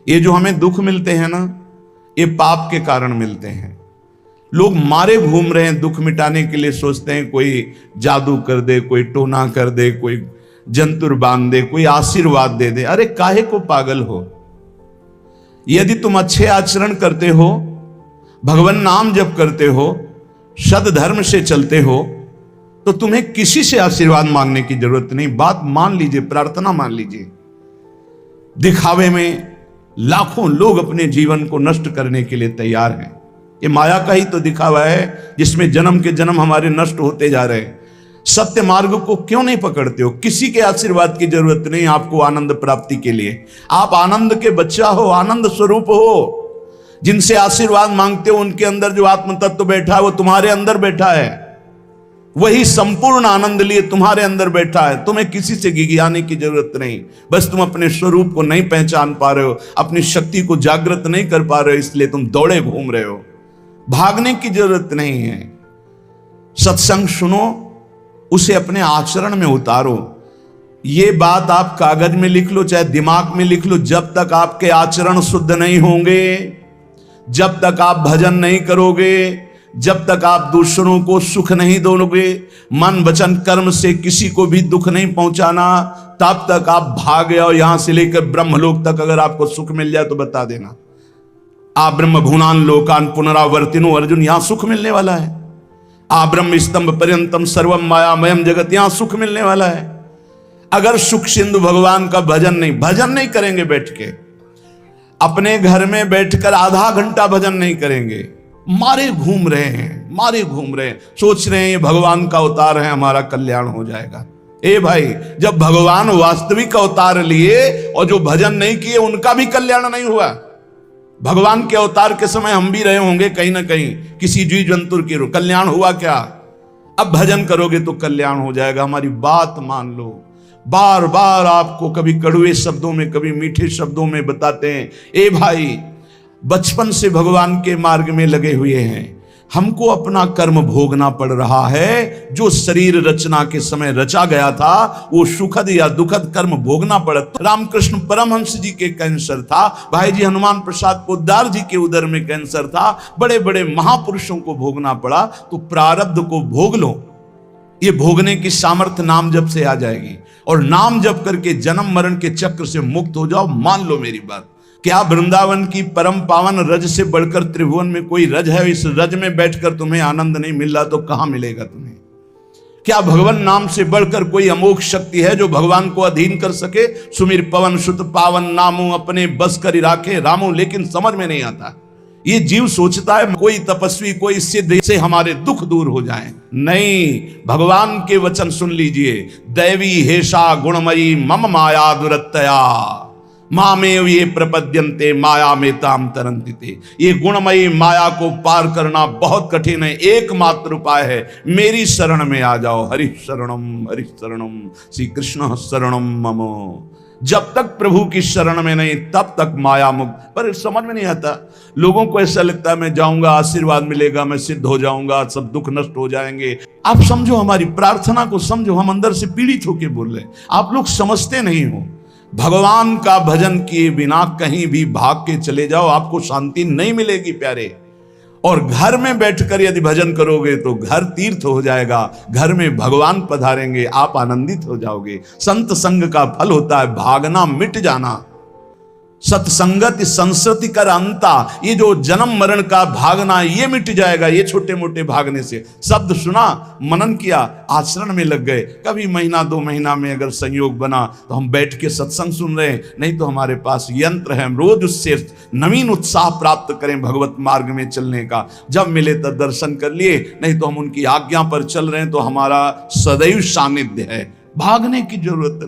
ये जो हमें दुख मिलते हैं ना, ये पाप के कारण मिलते हैं। लोग मारे घूम रहे हैं दुख मिटाने के लिए, सोचते हैं कोई जादू कर दे, कोई टोना कर दे, कोई जंतुर बांध दे, कोई आशीर्वाद दे दे। अरे काहे को पागल हो? यदि तुम अच्छे आचरण करते हो, भगवान नाम जप करते हो, सद धर्म से चलते हो, तो तुम्हें किसी से आशीर्वाद मांगने की जरूरत नहीं। बात मान लीजिए, प्रार्थना मान लीजिए। दिखावे में लाखों लोग अपने जीवन को नष्ट करने के लिए तैयार हैं। ये माया का ही तो दिखावा है जिसमें जन्म के जन्म हमारे नष्ट होते जा रहे हैं। सत्य मार्ग को क्यों नहीं पकड़ते हो? किसी के आशीर्वाद की जरूरत नहीं आपको आनंद प्राप्ति के लिए। आप आनंद के बच्चा हो, आनंद स्वरूप हो। जिनसे आशीर्वाद मांगते हो उनके अंदर जो आत्म तत्व बैठा है वो तुम्हारे अंदर बैठा है। वही संपूर्ण आनंद लिए तुम्हारे अंदर बैठा है। तुम्हें किसी से गिगियाने की जरूरत नहीं। बस तुम अपने स्वरूप को नहीं पहचान पा रहे हो, अपनी शक्ति को जागृत नहीं कर पा रहे हो, इसलिए तुम दौड़े घूम रहे हो। भागने की जरूरत नहीं है। सत्संग सुनो, उसे अपने आचरण में उतारो। ये बात आप कागज में लिख लो, चाहे दिमाग में लिख लो। जब तक आपके आचरण शुद्ध नहीं होंगे, जब तक आप भजन नहीं करोगे, जब तक आप दूसरों को सुख नहीं दोगे, मन वचन कर्म से किसी को भी दुख नहीं पहुंचाना, तब तक आप भागे। और यहां से लेकर ब्रह्मलोक तक अगर आपको सुख मिल जाए तो बता देना। आ ब्रह्म भुवनान लोकान पुनरावर्तिनो, अर्जुन यहां सुख मिलने वाला है। आ ब्रह्म स्तंभ पर्यंतम सर्वम मायामयम जगत, यहां सुख मिलने वाला है। अगर सुख सिंधु भगवान का भजन नहीं करेंगे, बैठ के अपने घर में बैठकर आधा घंटा भजन नहीं करेंगे, मारे घूम रहे हैं, सोच रहे हैं ये भगवान का अवतार है, हमारा कल्याण हो जाएगा। ए भाई, जब भगवान वास्तविक अवतार लिए और जो भजन नहीं किए उनका भी कल्याण नहीं हुआ। भगवान के अवतार के समय हम भी रहे होंगे कहीं ना कहीं, किसी जीव जंतु के कल्याण हुआ क्या? अब भजन करोगे तो कल्याण हो जाएगा। हमारी बात मान लो। बार बार आपको कभी कड़वे शब्दों में, कभी मीठे शब्दों में बताते हैं, ए भाई बचपन से भगवान के मार्ग में लगे हुए हैं, हमको अपना कर्म भोगना पड़ रहा है। जो शरीर रचना के समय रचा गया था, वो सुखद या दुखद कर्म भोगना पड़ा। रामकृष्ण परमहंस जी के कैंसर था, भाई जी हनुमान प्रसाद पोद्दार जी के उदर में कैंसर था, बड़े बड़े महापुरुषों को भोगना पड़ा। तो प्रारब्ध को भोग लो। ये भोगने की सामर्थ्य नाम जप से आ जाएगी, और नाम जप करके जन्म मरण के चक्र से मुक्त हो जाओ। मान लो मेरी बात। क्या वृंदावन की परम पावन रज से बढ़कर त्रिभुवन में कोई रज है? इस रज में बैठकर तुम्हें आनंद नहीं मिल रहा तो कहां मिलेगा तुम्हें? क्या भगवान नाम से बढ़कर कोई अमोघ शक्ति है जो भगवान को अधीन कर सके? सुमिर पवन सुत पावन नामू अपने बस कर राखे रामू। लेकिन समझ में नहीं आता। ये जीव सोचता है कोई तपस्वी, कोई सिद्ध से हमारे दुख दूर हो जाएं। नहीं, भगवान के वचन सुन लीजिए। दैवी हेषा गुणमयी मम माया दुरत्तया मामेव ये प्रपद्यन्ते माया में ताम तरंतिते। ये गुणमयी माया को पार करना बहुत कठिन है। एकमात्र उपाय है, मेरी शरण में आ जाओ। हरि शरणम श्री कृष्ण शरणम मम। जब तक प्रभु की शरण में नहीं, तब तक माया मुक्त। पर समझ में नहीं आता। लोगों को ऐसा लगता है मैं जाऊंगा, आशीर्वाद मिलेगा, मैं सिद्ध हो जाऊंगा, सब दुख नष्ट हो जाएंगे। आप समझो, हमारी प्रार्थना को समझो। हम अंदर से पीड़ित होकर बोल रहे हैं, आप लोग समझते नहीं हो। भगवान का भजन किए बिना कहीं भी भाग के चले जाओ, आपको शांति नहीं मिलेगी प्यारे। और घर में बैठकर यदि भजन करोगे तो घर तीर्थ हो जाएगा। घर में भगवान पधारेंगे, आप आनंदित हो जाओगे। संत संग का फल होता है भागना, मिट जाना। सत्संगत संस्कृति कर अंता। ये जो जन्म मरण का भागना, ये मिट जाएगा। ये छोटे मोटे भागने से, शब्द सुना, मनन किया, आचरण में लग गए। कभी महीना 2 महीना में अगर संयोग बना तो हम बैठ के सत्संग सुन रहे हैं, नहीं तो हमारे पास यंत्र है, हम रोज उससे नवीन उत्साह प्राप्त करें भगवत मार्ग में चलने का। जब मिले तब दर्शन कर लिए, नहीं तो हम उनकी आज्ञा पर चल रहे हैं तो हमारा सदैव सानिध्य है। भागने की जरूरत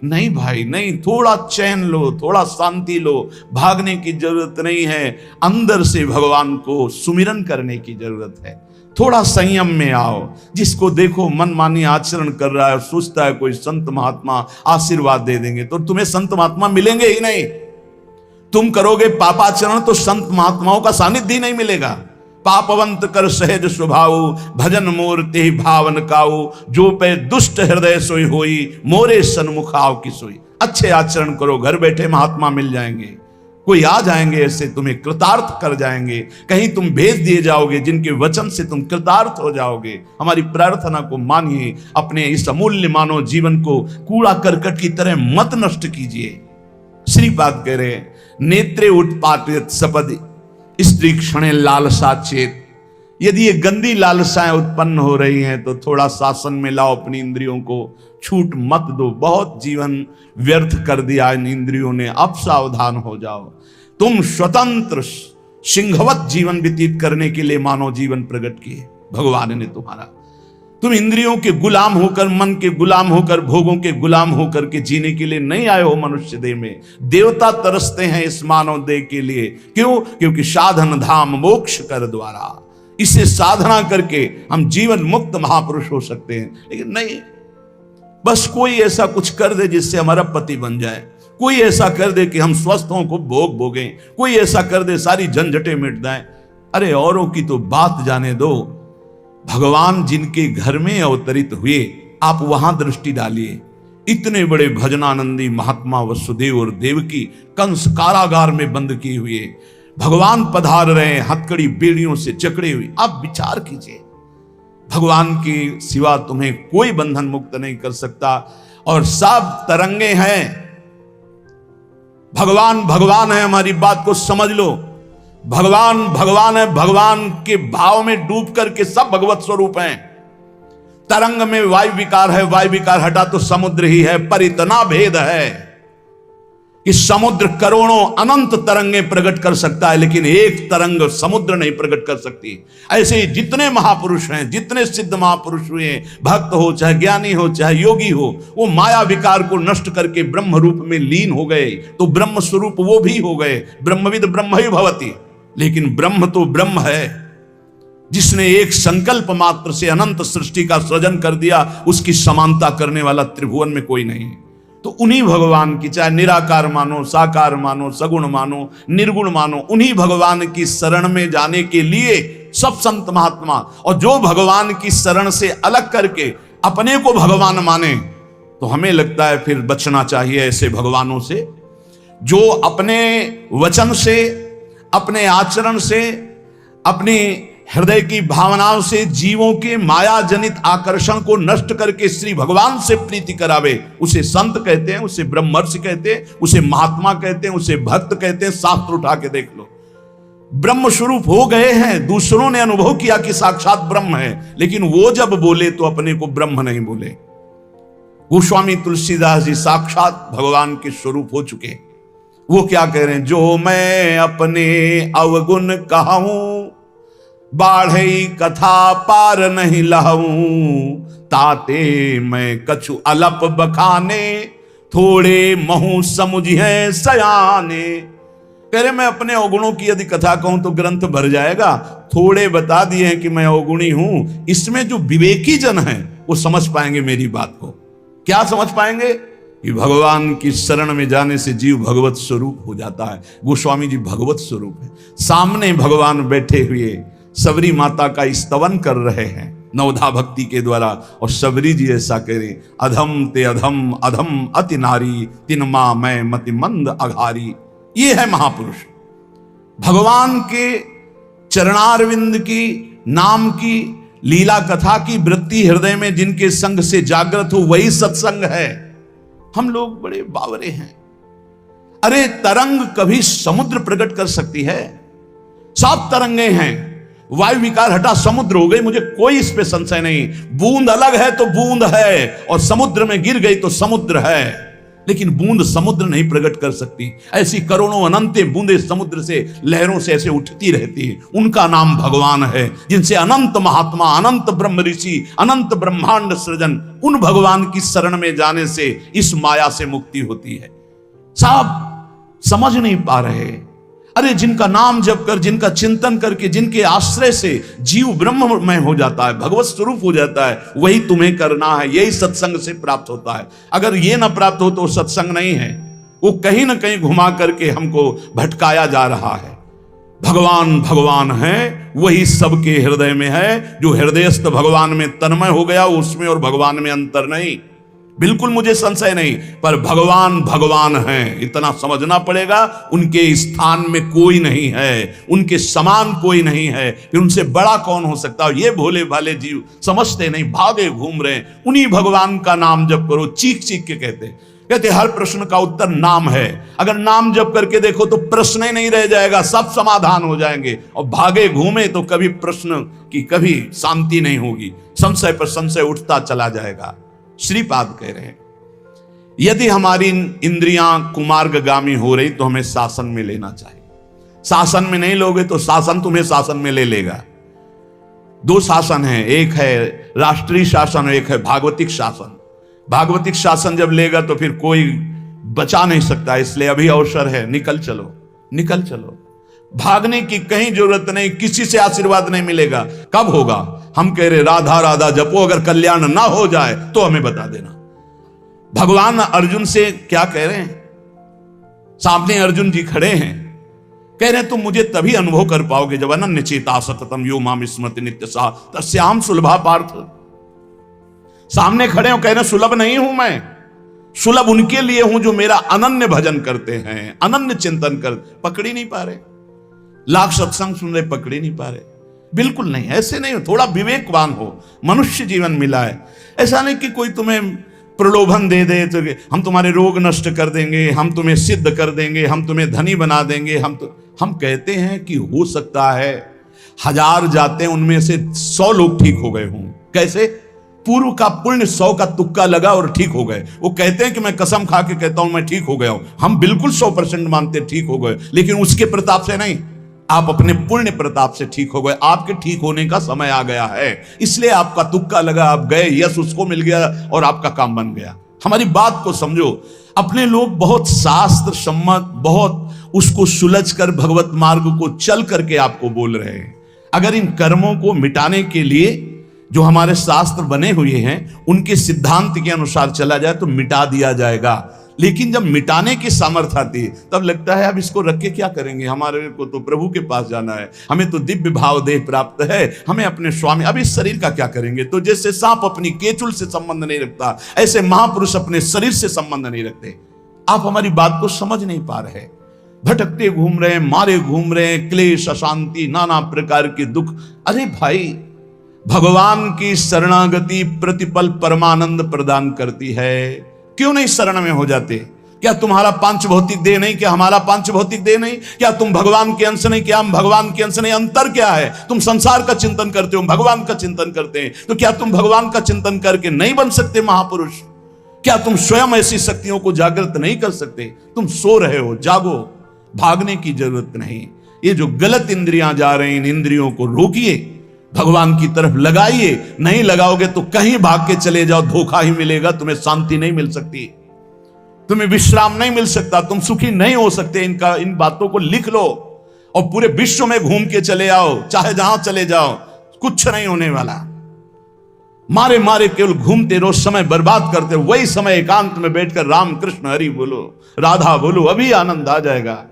नहीं भाई, नहीं। थोड़ा चैन लो, थोड़ा शांति लो। भागने की जरूरत नहीं है। अंदर से भगवान को सुमिरन करने की जरूरत है। थोड़ा संयम में आओ। जिसको देखो मनमानी आचरण कर रहा है, सोचता है कोई संत महात्मा आशीर्वाद दे देंगे, तो तुम्हें संत महात्मा मिलेंगे ही नहीं। तुम करोगे पापाचरण तो संत महात्माओं का सानिध्य ही नहीं मिलेगा। पापवंत कर सहज स्वभाव, भजन मूर्ति भावन काऊ, जो पे दुष्ट हृदय सोई होई, मोरे सन्मुख आव की सोई। अच्छे आचरण करो, घर बैठे महात्मा मिल जाएंगे। कोई आ जाएंगे ऐसे तुम्हें कृतार्थ कर जाएंगे, कहीं तुम भेज दिए जाओगे जिनके वचन से तुम कृतार्थ हो जाओगे। हमारी प्रार्थना को मानिए, अपने इस अमूल्य मानव जीवन को कूड़ा करकट की तरह मत नष्ट कीजिए। श्रीपाद कह रहे हैं, नेत्रे उत्पाटित सपदि स्त्री क्षणे लालसा चेत। यदि ये गंदी लालसाएं उत्पन्न हो रही हैं तो थोड़ा शासन में लाओ अपनी इंद्रियों को, छूट मत दो। बहुत जीवन व्यर्थ कर दिया इन इंद्रियों ने, अब सावधान हो जाओ। तुम स्वतंत्र सिंहवत जीवन व्यतीत करने के लिए मानव जीवन प्रकट किए भगवान ने तुम्हारा। तुम इंद्रियों के गुलाम होकर, मन के गुलाम होकर, भोगों के गुलाम होकर के जीने के लिए नहीं आए हो मनुष्य देह में। देवता तरसते हैं इस मानव देह के लिए। क्यों? क्योंकि साधन धाम मोक्ष कर द्वारा, इसे साधना करके हम जीवन मुक्त महापुरुष हो सकते हैं। लेकिन नहीं, बस कोई ऐसा कुछ कर दे जिससे हमारा पति बन जाए, कोई ऐसा कर दे कि हम स्वस्थों को भोग भोगें, कोई ऐसा कर दे सारी झंझटें मिट जाएं। अरे औरों की तो बात जाने दो, भगवान जिनके घर में अवतरित हुए आप वहां दृष्टि डालिए। इतने बड़े भजनानंदी महात्मा वसुदेव और देवकी कंस कारागार में बंद किए हुए भगवान पधार रहे हैं, हथकड़ी बेड़ियों से जकड़े हुए। आप विचार कीजिए, भगवान के सिवा तुम्हें कोई बंधन मुक्त नहीं कर सकता। और सब तरंगे हैं, भगवान भगवान है, हमारी बात को समझ लो। भगवान भगवान है, भगवान के भाव में डूब करके सब भगवत स्वरूप हैं। तरंग में वायु विकार है, वायु विकार हटा तो समुद्र ही है। पर इतना भेद है कि समुद्र करोड़ों अनंत तरंगें प्रकट कर सकता है, लेकिन एक तरंग समुद्र नहीं प्रकट कर सकती। ऐसे ही जितने महापुरुष हैं, जितने सिद्ध महापुरुष हुए हैं, भक्त हो चाहे ज्ञानी हो चाहे योगी हो, वो माया विकार को नष्ट करके ब्रह्म रूप में लीन हो गए, तो ब्रह्म स्वरूप वो भी हो गए। ब्रह्मविद ब्रह्म ही भवति। लेकिन ब्रह्म तो ब्रह्म है, जिसने एक संकल्प मात्र से अनंत सृष्टि का सृजन कर दिया, उसकी समानता करने वाला त्रिभुवन में कोई नहीं है। तो उन्हीं भगवान की, चाहे निराकार मानो, साकार मानो, सगुण मानो, निर्गुण मानो, उन्हीं भगवान की शरण में जाने के लिए सब संत महात्मा, और जो भगवान की शरण से अलग करके अपने को भगवान माने, तो हमें लगता है फिर बचना चाहिए ऐसे भगवानों से, जो अपने वचन से, अपने आचरण से, अपनी हृदय की भावनाओं से जीवों के माया जनित आकर्षण को नष्ट करके श्री भगवान से प्रीति करावे। उसे संत कहते हैं, उसे ब्रह्मर्षि कहते हैं, उसे महात्मा कहते हैं, उसे भक्त कहते हैं। शास्त्र उठा के देख लो, ब्रह्म स्वरूप हो गए हैं। दूसरों ने अनुभव किया कि साक्षात ब्रह्म है, लेकिन वो जब बोले तो अपने को ब्रह्म नहीं बोले। गोस्वामी तुलसीदास जी साक्षात भगवान के स्वरूप हो चुके। वो क्या कह रहे हैं? जो मैं अपने अवगुण कहूं, बाढ़े कथा पार नहीं लहूं, ताते मैं कछु अलप बखाने, थोड़े महू समुझे सयाने। कह रहे मैं अपने अवगुणों की यदि कथा कहूं तो ग्रंथ भर जाएगा। थोड़े बता दिए हैं कि मैं अवगुणी हूं, इसमें जो विवेकी जन है वो समझ पाएंगे मेरी बात को। क्या समझ पाएंगे? कि भगवान की शरण में जाने से जीव भगवत स्वरूप हो जाता है। गोस्वामी जी भगवत स्वरूप है, सामने भगवान बैठे हुए सबरी माता का स्तवन कर रहे हैं नवधा भक्ति के द्वारा। और सबरी जी ऐसा करें, अधम ते अधम अधम अति नारी, तिनमा मैं मति मंद अघारी। ये है महापुरुष। भगवान के चरणारविंद की नाम की लीला कथा की वृत्ति हृदय में जिनके संग से जागृत हो, वही सत्संग है। हम लोग बड़े बावरे हैं। अरे तरंग कभी समुद्र प्रकट कर सकती है? सब तरंगे हैं। वायु विकार हटा समुद्र हो गई, मुझे कोई इस पे संशय नहीं। बूंद अलग है तो बूंद है, और समुद्र में गिर गई तो समुद्र है। लेकिन बूंद समुद्र नहीं प्रकट कर सकती। ऐसी करोड़ों अनंत बूंदे समुद्र से, लहरों से ऐसे उठती रहती है। उनका नाम भगवान है, जिनसे अनंत महात्मा, अनंत ब्रह्म ऋषि, अनंत ब्रह्मांड सृजन, उन भगवान की शरण में जाने से इस माया से मुक्ति होती है। साहब समझ नहीं पा रहे। अरे जिनका नाम जप कर, जिनका चिंतन करके, जिनके आश्रय से जीव ब्रह्ममय हो जाता है, भगवत स्वरूप हो जाता है, वही तुम्हें करना है। यही सत्संग से प्राप्त होता है। अगर ये ना प्राप्त हो तो सत्संग नहीं है, वो कहीं ना कहीं घुमा करके हमको भटकाया जा रहा है। भगवान भगवान है, वही सबके हृदय में है। जो हृदयस्थ भगवान में तन्मय हो गया, उसमें और भगवान में अंतर नहीं। बिल्कुल मुझे संशय नहीं, पर भगवान भगवान हैं, इतना समझना पड़ेगा। उनके स्थान में कोई नहीं है, उनके समान कोई नहीं है, फिर उनसे बड़ा कौन हो सकता है। ये भोले भाले जीव समझते नहीं, भागे घूम रहे हैं। उन्हीं भगवान का नाम जप करो, चीख चीख के कहते हर प्रश्न का उत्तर नाम है। अगर नाम जप करके देखो तो प्रश्न ही नहीं रह जाएगा, सब समाधान हो जाएंगे। और भागे घूमे तो कभी प्रश्न की कभी शांति नहीं होगी, संशय पर संशय उठता चला जाएगा। श्रीपाद कह रहे हैं यदि हमारी इंद्रियां कुमार्गगामी हो रही तो हमें शासन में लेना चाहिए। शासन में नहीं लोगे तो शासन तुम्हें शासन में ले लेगा। दो शासन है, एक है राष्ट्रीय शासन, एक है भागवतिक शासन। भागवतिक शासन जब लेगा तो फिर कोई बचा नहीं सकता, इसलिए अभी अवसर है, निकल चलो, निकल चलो। भागने की कहीं जरूरत नहीं, किसी से आशीर्वाद नहीं मिलेगा। कब होगा? हम कह रहे राधा राधा जपो, अगर कल्याण ना हो जाए तो हमें बता देना। भगवान अर्जुन से क्या कह रहे हैं? सामने अर्जुन जी खड़े हैं, कह रहे तुम मुझे तभी अनुभव कर पाओगे जब अनन्य चेता सततम यो माम स्मृति नित्य सा तस्याम सुलभा पार्थ। सामने खड़े हो, कह रहे सुलभ नहीं हूं मैं, सुलभ उनके लिए हूं जो मेरा अनन्य भजन करते हैं, अनन्य चिंतन कर। पकड़ ही नहीं पा रहे, लाख सत्संग सुन रहे, पकड़ ही नहीं पा रहे। बिल्कुल नहीं, ऐसे नहीं हो। थोड़ा विवेकवान हो, मनुष्य जीवन मिला है। ऐसा नहीं कि कोई तुम्हें प्रलोभन दे दे तो हम तुम्हारे रोग नष्ट कर देंगे, हम तुम्हें सिद्ध कर देंगे, हम तुम्हें धनी बना देंगे। हम कहते हैं कि हो सकता है 1000 जाते उनमें से 100 लोग ठीक हो गए हों। कैसे? पूर्व का पुण्य 100 का तुक्का लगा और ठीक हो गए। वो कहते हैं कि मैं कसम खा के कहता हूं मैं ठीक हो गया हूं। हम बिल्कुल 100% मानते ठीक हो गए, लेकिन उसके प्रताप से नहीं, आप अपने पुण्य प्रताप से ठीक हो गए। आपके ठीक होने का समय आ गया है, इसलिए आपका तुक्का लगा, आप गए, यश उसको मिल गया और आपका काम बन गया। हमारी बात को समझो। अपने लोग बहुत शास्त्र सम्मत, बहुत उसको सुलझ कर भगवत मार्ग को चल करके आपको बोल रहे हैं। अगर इन कर्मों को मिटाने के लिए जो हमारे शास्त्र बने हुए हैं उनके सिद्धांत के अनुसार चला जाए तो मिटा दिया जाएगा। लेकिन जब मिटाने की सामर्थ्य आती तब लगता है अब इसको रख के क्या करेंगे, हमारे को तो प्रभु के पास जाना है, हमें तो दिव्य भाव देह प्राप्त है, हमें अपने स्वामी, अब इस शरीर का क्या करेंगे। तो जैसे सांप अपनी केचुल से संबंध नहीं रखता, ऐसे महापुरुष अपने शरीर से संबंध नहीं रखते। आप हमारी बात को समझ नहीं पा रहे, भटकते घूम रहे हैं, मारे घूम रहे हैं, क्लेश, अशांति, नाना प्रकार के दुख। अरे भाई, भगवान की शरणागति प्रतिपल परमानंद प्रदान करती है। क्यों नहीं शरण में हो जाते? क्या तुम्हारा पांच भौतिक देह नहीं? क्या हमारा पांच भौतिक देह नहीं? क्या तुम भगवान के अंश नहीं? क्या हम भगवान के अंश नहीं? अंतर क्या है? तुम संसार का चिंतन करते हो, भगवान का चिंतन करते हैं, तो क्या तुम भगवान का चिंतन करके नहीं बन सकते महापुरुष? क्या तुम स्वयं ऐसी शक्तियों को जागृत नहीं कर सकते? तुम सो रहे हो, जागो, भागने की जरूरत नहीं। ये जो गलत इंद्रियां जा रही, इन इंद्रियों को रोकिए, भगवान की तरफ लगाइए। नहीं लगाओगे तो कहीं भाग के चले जाओ, धोखा ही मिलेगा, तुम्हें शांति नहीं मिल सकती, तुम्हें विश्राम नहीं मिल सकता, तुम सुखी नहीं हो सकते। इन बातों को लिख लो और पूरे विश्व में घूम के चले आओ, चाहे जहां चले जाओ, कुछ नहीं होने वाला। मारे मारे केवल घूमते रहो, समय बर्बाद करते, वही समय एकांत में बैठकर राम कृष्ण हरि बोलो, राधा बोलो, अभी आनंद आ जाएगा।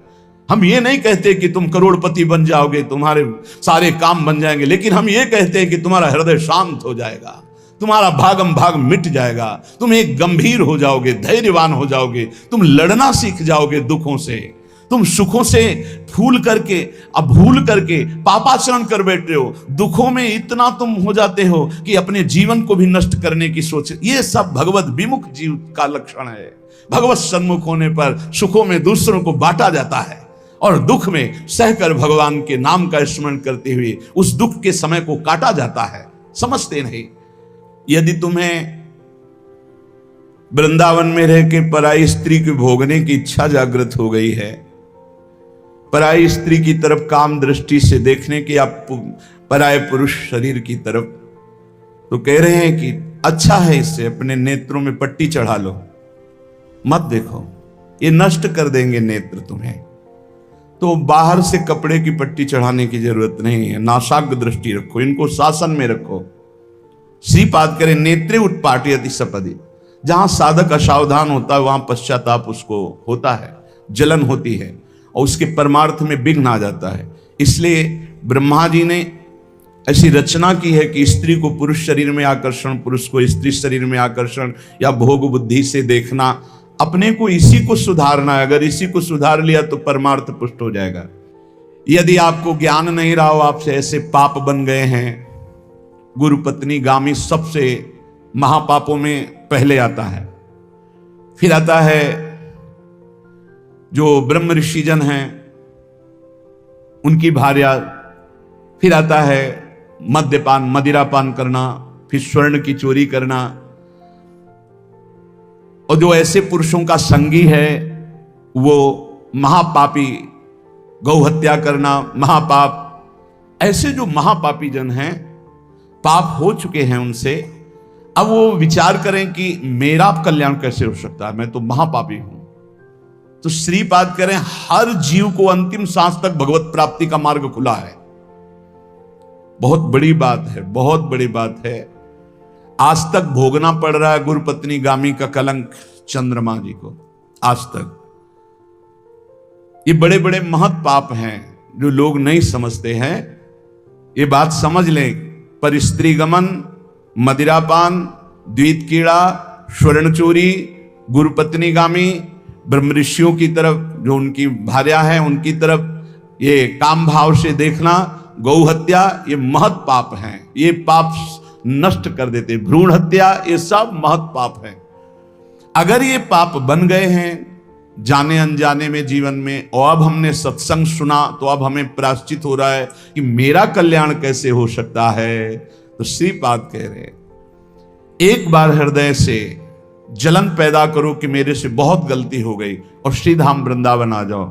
हम ये नहीं कहते कि तुम करोड़पति बन जाओगे, तुम्हारे सारे काम बन जाएंगे, लेकिन हम ये कहते हैं कि तुम्हारा हृदय शांत हो जाएगा, तुम्हारा भागम भाग मिट जाएगा, तुम एक गंभीर हो जाओगे, धैर्यवान हो जाओगे, तुम लड़ना सीख जाओगे दुखों से, तुम सुखों से भूल करके पापाचरण कर बैठे हो। दुखों में इतना तुम हो जाते हो कि अपने जीवन को भी नष्ट करने की सोच। ये सब भगवत विमुख जीव का लक्षण है। भगवत सन्मुख होने पर सुखों में दूसरों को बांटा जाता है और दुख में सहकर भगवान के नाम का स्मरण करते हुए उस दुख के समय को काटा जाता है। समझते नहीं। यदि तुम्हें वृंदावन में रह के पराई स्त्री को भोगने की इच्छा जागृत हो गई है, पराई स्त्री की तरफ काम दृष्टि से देखने की, आप पराये पुरुष शरीर की तरफ, तो कह रहे हैं कि अच्छा है, इससे अपने नेत्रों में पट्टी चढ़ा लो, मत देखो, ये नष्ट कर देंगे नेत्र तुम्हें। तो बाहर से कपड़े की पट्टी चढ़ाने की जरूरत नहीं है, नासाग्र दृष्टि रखो, इनको शासन में रखो। श्रीपाद करे नेत्रे उत्पाटयति सपदि। जहां साधक असावधान होता है वहां पश्चाताप उसको होता है, जलन होती है और उसके परमार्थ में विघ्न आ जाता है। इसलिए ब्रह्मा जी ने ऐसी रचना की है कि स्त्री को पुरुष शरीर में आकर्षण, पुरुष को स्त्री शरीर में आकर्षण, या भोग बुद्धि से देखना, अपने को इसी को सुधारना है। अगर इसी को सुधार लिया तो परमार्थ पुष्ट हो जाएगा। यदि आपको ज्ञान नहीं रहा हो, आपसे ऐसे पाप बन गए हैं, गुरु पत्नी गामी सबसे महापापों में पहले आता है। फिर आता है जो ब्रह्म ऋषिजन हैं उनकी भार्या। फिर आता है मद्यपान, मदिरापान करना, फिर स्वर्ण की चोरी करना। और जो ऐसे पुरुषों का संगी है वो महापापी, गौ हत्या करना महापाप। ऐसे जो महापापी जन हैं, पाप हो चुके हैं उनसे, अब वो विचार करें कि मेरा कल्याण कैसे हो सकता है, मैं तो महापापी हूं। तो श्रीपाद करें, हर जीव को अंतिम सांस तक भगवत प्राप्ति का मार्ग खुला है। बहुत बड़ी बात है, बहुत बड़ी बात है। आज तक भोगना पड़ रहा है गुरु पत्नी गामी का कलंक चंद्रमा जी को, आज तक। ये बड़े बड़े महत् पाप हैं जो लोग नहीं समझते हैं। ये बात समझ लें, पर स्त्री गमन, मदिरापान, द्वित कीड़ा, स्वर्ण चोरी, गुरु पत्नी गामी, ब्रह्म ऋषियों की तरफ जो उनकी भार्या है उनकी तरफ ये काम भाव से देखना, गौ हत्या, ये महत् पाप हैं। ये पाप नष्ट कर देते। भ्रूण हत्या, ये सब महत् पाप है। अगर ये पाप बन गए हैं जाने अनजाने में जीवन में, और अब हमने सत्संग सुना तो अब हमें प्रायश्चित हो रहा है कि मेरा कल्याण कैसे हो सकता है। तो श्रीपाद कह रहे हैं, एक बार हृदय से जलन पैदा करो कि मेरे से बहुत गलती हो गई, और श्रीधाम वृंदावन आ जाओ।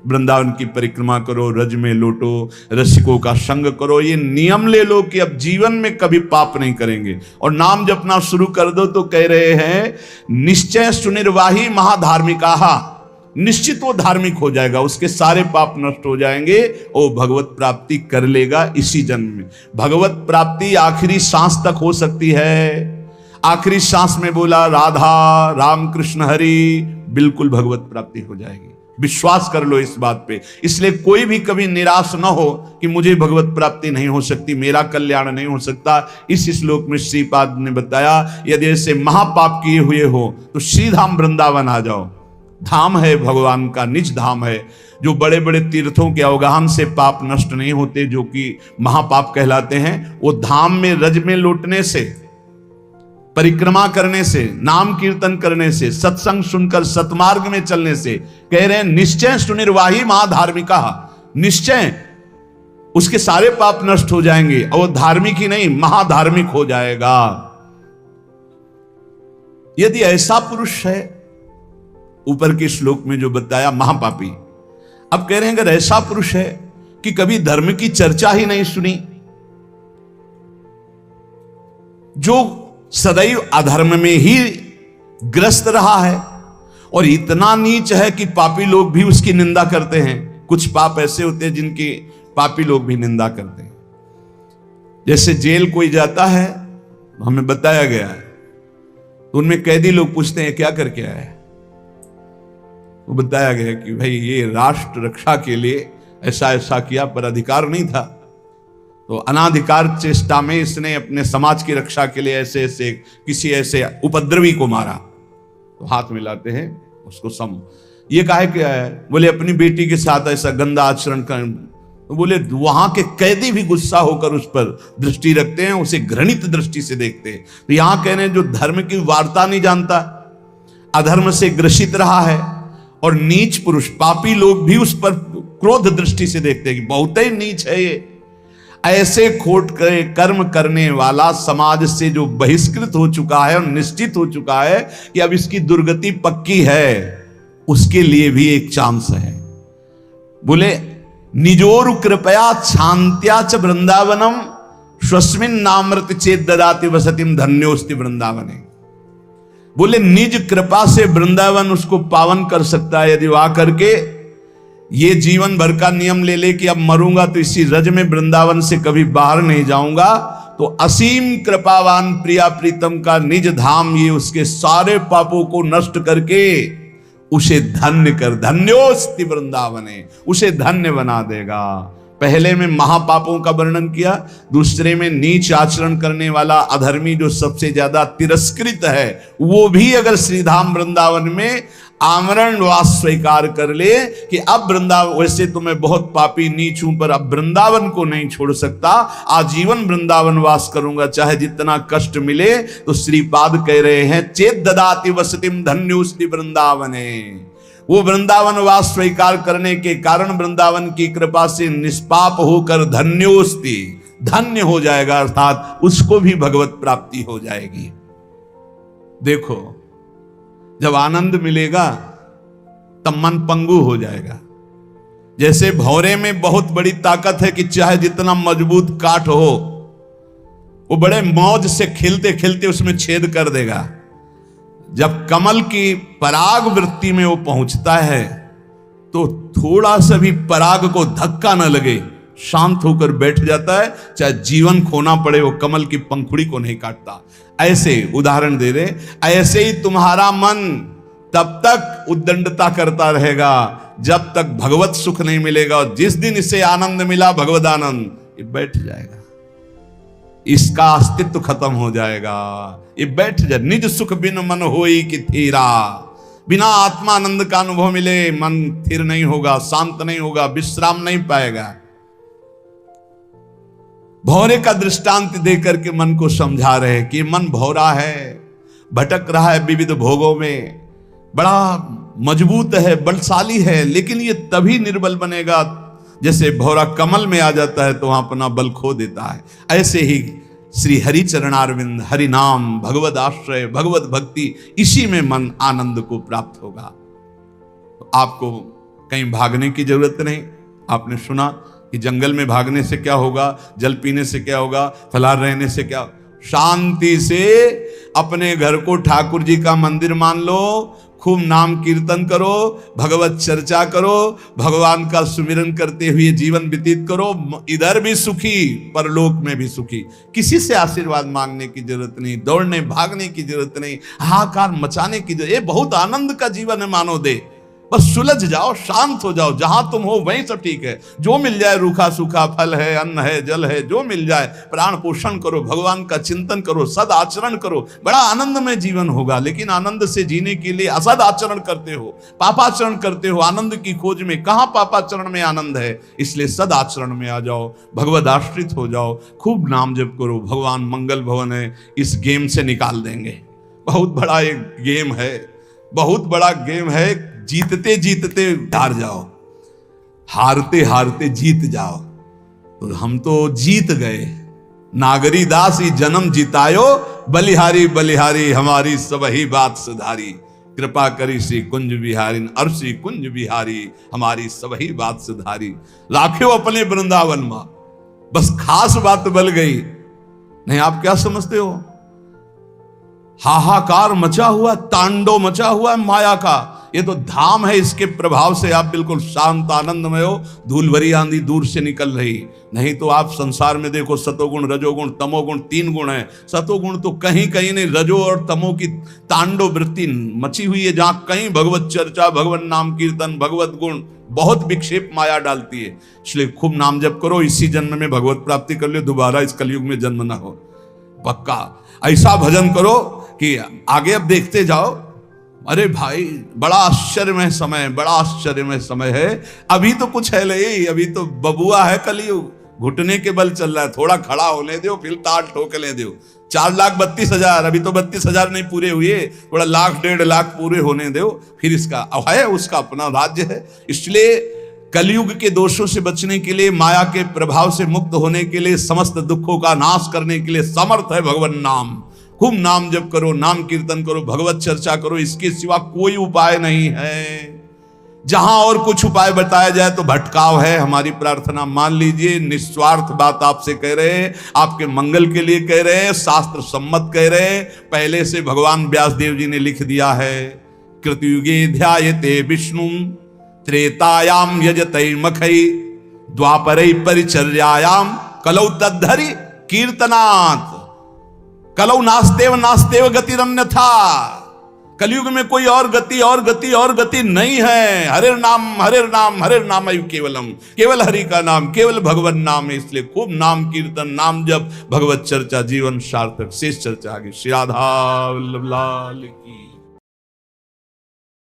वृंदावन की परिक्रमा करो, रज में लौटो, रसिकों का संग करो। ये नियम ले लो कि अब जीवन में कभी पाप नहीं करेंगे, और नाम जपना शुरू कर दो। तो कह रहे हैं, निश्चय सुनिर्वाही महाधार्मिकाहा, निश्चित वो धार्मिक हो जाएगा, उसके सारे पाप नष्ट हो जाएंगे, और भगवत प्राप्ति कर लेगा इसी जन्म में। भगवत प्राप्ति आखिरी सांस तक हो सकती है। आखिरी सांस में बोला राधा राम कृष्ण हरि, बिल्कुल भगवत प्राप्ति हो जाएगी। विश्वास कर लो इस बात पे। इसलिए कोई भी कभी निराश ना हो कि मुझे भगवत प्राप्ति नहीं हो सकती, मेरा कल्याण नहीं हो सकता। इस श्लोक में श्रीपाद ने बताया, यदि ऐसे महापाप किए हुए हो तो श्रीधाम वृंदावन आ जाओ। धाम है भगवान का, निज धाम है। जो बड़े बड़े तीर्थों के अवगाहन से पाप नष्ट नहीं होते, जो कि महापाप कहलाते हैं, वो धाम में रज में लौटने से, परिक्रमा करने से, नाम कीर्तन करने से, सत्संग सुनकर सतमार्ग में चलने से। कह रहे हैं, निश्चय सुनिर्वाही महाधार्मिका, निश्चय उसके सारे पाप नष्ट हो जाएंगे, और वो धार्मिक ही नहीं महाधार्मिक हो जाएगा। यदि ऐसा पुरुष है, ऊपर के श्लोक में जो बताया महापापी, अब कह रहे हैं अगर ऐसा पुरुष है कि कभी धर्म की चर्चा ही नहीं सुनी, जो सदैव अधर्म में ही ग्रस्त रहा है, और इतना नीच है कि पापी लोग भी उसकी निंदा करते हैं। कुछ पाप ऐसे होते हैं जिनकी पापी लोग भी निंदा करते हैं। जैसे जेल कोई जाता है, हमें बताया गया है, तो उनमें कैदी लोग पूछते हैं क्या करके आया है, वो बताया गया कि भाई ये राष्ट्र रक्षा के लिए ऐसा ऐसा किया, पर अधिकार नहीं था, तो अनाधिकार चेष्टा में इसने अपने समाज की रक्षा के लिए ऐसे ऐसे किसी ऐसे उपद्रवी को मारा। तो हाथ मिलाते हैं उसको ये काहे क्या है, बोले अपनी बेटी के साथ ऐसा गंदा आचरण कर। तो बोले वहां के कैदी भी गुस्सा होकर उस पर दृष्टि रखते हैं, उसे घृणित दृष्टि से देखते हैं। तो यहां कह रहे हैं जो धर्म की वार्ता नहीं जानता, अधर्म से ग्रसित रहा है, और नीच पुरुष पापी लोग भी उस पर क्रोध दृष्टि से देखते हैं कि बहुत ही नीच है ये। ऐसे खोट कर्म करने वाला समाज से जो बहिष्कृत हो चुका है और निश्चित हो चुका है कि अब इसकी दुर्गति पक्की है, उसके लिए भी एक चांस है। बोले निजोरु कृपया शांत्या च वृंदावनम स्वस्मिन नामृत चेत ददाति वसतिम धन्योस्ति वृंदावने। बोले निज कृपा से वृंदावन उसको पावन कर सकता है। यदि वहां करके ये जीवन भर का नियम ले ले कि अब मरूंगा तो इसी रज में वृंदावन से कभी बाहर नहीं जाऊंगा, तो असीम कृपावान प्रिया प्रीतम का निज धाम ये उसके सारे पापों को नष्ट करके उसे धन्य कर, धन्योस्ति वृंदावने, उसे धन्य बना देगा। पहले में महापापों का वर्णन किया, दूसरे में नीच आचरण करने वाला अधर्मी जो सबसे ज्यादा तिरस्कृत है, वो भी अगर श्रीधाम वृंदावन में आमरण वास स्वीकार कर ले कि अब वृंदावन, वैसे तो मैं बहुत पापी नीच हूं पर अब वृंदावन को नहीं छोड़ सकता, आजीवन वृंदावन वास करूंगा चाहे जितना कष्ट मिले, तो श्रीपाद कह रहे हैं चेत ददाति वसतिम धन्योस्ति वृंदावने। वो वृंदावन वास स्वीकार करने के कारण वृंदावन की कृपा से निष्पाप होकर धन्योस्ति, धन्य हो जाएगा, अर्थात उसको भी भगवत प्राप्ति हो जाएगी। देखो जब आनंद मिलेगा तब मन पंगु हो जाएगा। जैसे भौरे में बहुत बड़ी ताकत है कि चाहे जितना मजबूत काठ हो वो बड़े मौज से खिलते खिलते उसमें छेद कर देगा। जब कमल की पराग वृत्ति में वो पहुंचता है तो थोड़ा सा भी पराग को धक्का न लगे, शांत होकर बैठ जाता है, चाहे जीवन खोना पड़े वो कमल की पंखुड़ी को नहीं काटता। ऐसे उदाहरण दे रहे, ऐसे ही तुम्हारा मन तब तक उद्दंडता करता रहेगा जब तक भगवत सुख नहीं मिलेगा, और जिस दिन इसे आनंद मिला भगवत आनंद, ये बैठ जाएगा, इसका अस्तित्व खत्म हो जाएगा, ये बैठ जाए। निज सुख बिन मन होई कि थीरा, बिना आत्मानंद का अनुभव मिले मन स्थिर नहीं होगा, शांत नहीं होगा, विश्राम नहीं पाएगा। भौरे का दृष्टांत देकर के मन को समझा रहे कि मन भौरा है, भटक रहा है विविध भोगों में, बड़ा मजबूत है, बलशाली है, लेकिन ये तभी निर्बल बनेगा जैसे भौरा कमल में आ जाता है तो वहां अपना बल खो देता है। ऐसे ही श्री हरि चरणारविंद, हरि नाम, भगवत आश्रय, भगवत भक्ति, इसी में मन आनंद को प्राप्त होगा। तो आपको कहीं भागने की जरूरत नहीं। आपने सुना कि जंगल में भागने से क्या होगा, जल पीने से क्या होगा, फलाहार रहने से क्या, शांति से अपने घर को ठाकुर जी का मंदिर मान लो, खूब नाम कीर्तन करो, भगवत चर्चा करो, भगवान का सुमिरन करते हुए जीवन व्यतीत करो, इधर भी सुखी परलोक में भी सुखी। किसी से आशीर्वाद मांगने की जरूरत नहीं, दौड़ने भागने की जरूरत नहीं, हाहाकार मचाने की जरूरत, ये बहुत आनंद का जीवन है मानो दे। बस सुलझ जाओ, शांत हो जाओ, जहां तुम हो वहीं सब ठीक है। जो मिल जाए, रूखा सूखा फल है, अन्न है, जल है, जो मिल जाए, प्राण पोषण करो, भगवान का चिंतन करो, सद आचरण करो, बड़ा आनंदमय जीवन होगा। लेकिन आनंद से जीने के लिए असद आचरण करते हो, पापाचरण करते हो, आनंद की खोज में। कहां पापाचरण में आनंद है? इसलिए सद आचरण में आ जाओ, भगवद आश्रित हो जाओ, खूब नाम जप करो, भगवान मंगल भवन है, इस गेम से निकाल देंगे। बहुत बड़ा एक गेम है, बहुत बड़ा गेम है। जीतते जीतते हार जाओ, हारते हारते जीत जाओ। तो हम तो जीत गए। नागरी दास ही जन्म जितायो, बलिहारी बलिहारी हमारी सबही बात सुधारी। कृपा करी श्री कुंज बिहारी, और श्री कुंज बिहारी हमारी सबही बात सुधारी। राखियो अपने वृंदावन में, बस खास बात बल गई। नहीं, आप क्या समझते हो? हाहाकार मचा हुआ, तांडव मचा हुआ है माया का। ये तो धाम है, इसके प्रभाव से आप बिल्कुल शांत आनंदमय हो, धूल भरी आंधी दूर से निकल रही। नहीं तो आप संसार में देखो, सतोगुण, रजोगुण, तमोगुण, 3 गुण है। सतोगुण तो कहीं कहीं नहीं, रजो और तमो की तांडव वृत्ति मची हुई है, जहां कहीं भगवत चर्चा, भगवत नाम कीर्तन, भगवत गुण बहुत विक्षेप माया डालती है। इसलिए खूब नाम जप करो, इसी जन्म में भगवत प्राप्ति कर लो, दोबारा इस कलयुग में जन्म ना हो। पक्का ऐसा भजन करो कि आगे अब देखते जाओ। अरे भाई, बड़ा आश्चर्यमय समय, बड़ा आश्चर्यमय समय है। अभी तो कुछ है नहीं, अभी तो बबुआ है कलयुग, घुटने के बल चल रहा है। थोड़ा खड़ा होने दो, फिर ताल ठोकने दो। 4,32,000, अभी तो 32,000 नहीं पूरे हुए, थोड़ा 1,00,000 1,50,000 लाख पूरे होने दो, फिर इसका है, उसका अपना राज्य है। इसलिए कलयुग के दोषों से बचने के लिए, माया के प्रभाव से मुक्त होने के लिए, समस्त दुखों का नाश करने के लिए समर्थ है भगवान नाम। खूब नाम जप करो, नाम कीर्तन करो, भगवत चर्चा करो, इसके सिवा कोई उपाय नहीं है। जहां और कुछ उपाय बताया जाए तो भटकाव है। हमारी प्रार्थना मान लीजिए, निस्वार्थ बात आपसे कह रहे हैं, आपके मंगल के लिए कह रहे हैं, शास्त्र सम्मत कह रहे हैं। पहले से भगवान व्यासदेव जी ने लिख दिया है, कृतयुगे ध्यायते विष्णु, त्रेतायाम यजते मखई, द्वापरै परिचर्यायाम, कलौ तद्धरि कीर्तनात्, कलौ नास्तेव नास्तेव गतिरन्यथा। कलयुग में कोई और गति नहीं है। हरे नाम हरे नाम केवलम, केवल हरि का नाम, केवल भगवान नाम है। इसलिए खूब नाम कीर्तन, नाम जप, भगवत चर्चा, जीवन सार्थक। शेष चर्चा आगे। श्री राधा वल्लभ लाल की।